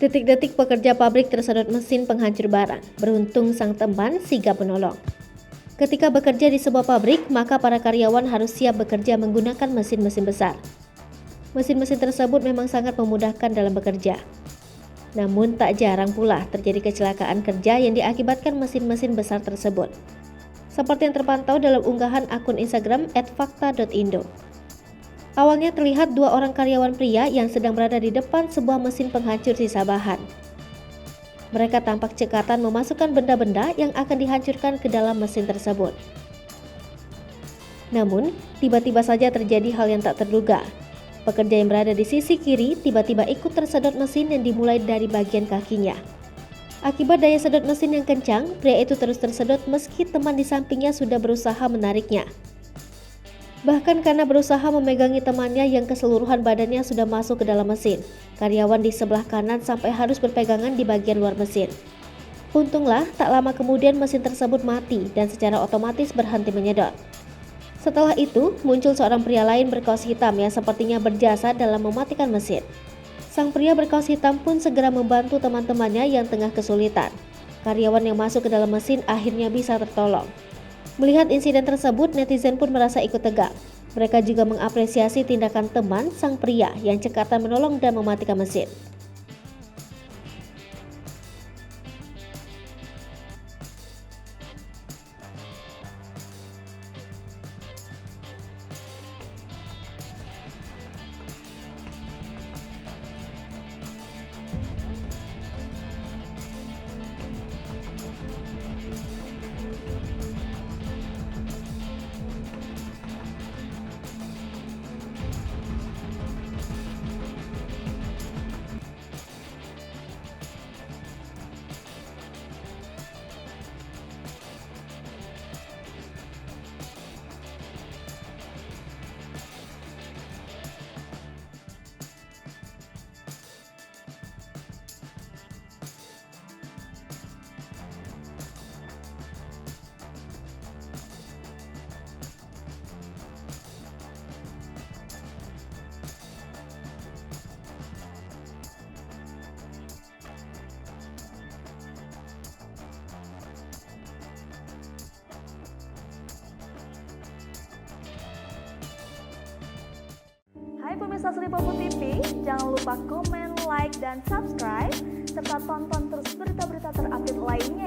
Detik-detik pekerja pabrik tersedot mesin penghancur barang. Beruntung sang teman sigap menolong. Ketika bekerja di sebuah pabrik, maka para karyawan harus siap bekerja menggunakan mesin-mesin besar. Mesin-mesin tersebut memang sangat memudahkan dalam bekerja. Namun tak jarang pula terjadi kecelakaan kerja yang diakibatkan mesin-mesin besar tersebut. Seperti yang terpantau dalam unggahan akun Instagram @fakta.indo. Awalnya terlihat dua orang karyawan pria yang sedang berada di depan sebuah mesin penghancur sisa bahan. Mereka tampak cekatan memasukkan benda-benda yang akan dihancurkan ke dalam mesin tersebut. Namun, tiba-tiba saja terjadi hal yang tak terduga. Pekerja yang berada di sisi kiri tiba-tiba ikut tersedot mesin yang dimulai dari bagian kakinya. Akibat daya sedot mesin yang kencang, pria itu terus tersedot meski teman di sampingnya sudah berusaha menariknya. Bahkan karena berusaha memegangi temannya yang keseluruhan badannya sudah masuk ke dalam mesin, karyawan di sebelah kanan sampai harus berpegangan di bagian luar mesin. Untunglah, tak lama kemudian mesin tersebut mati dan secara otomatis berhenti menyedot. Setelah itu, muncul seorang pria lain berkaos hitam yang sepertinya berjasa dalam mematikan mesin. Sang pria berkaos hitam pun segera membantu teman-temannya yang tengah kesulitan. Karyawan yang masuk ke dalam mesin akhirnya bisa tertolong. Melihat insiden tersebut, netizen pun merasa ikut tegang. Mereka juga mengapresiasi tindakan teman sang pria yang cekatan menolong dan mematikan mesin. Hai pemirsa Sri Popo TV, jangan lupa komen, like, dan subscribe, serta tonton terus berita-berita terupdate lainnya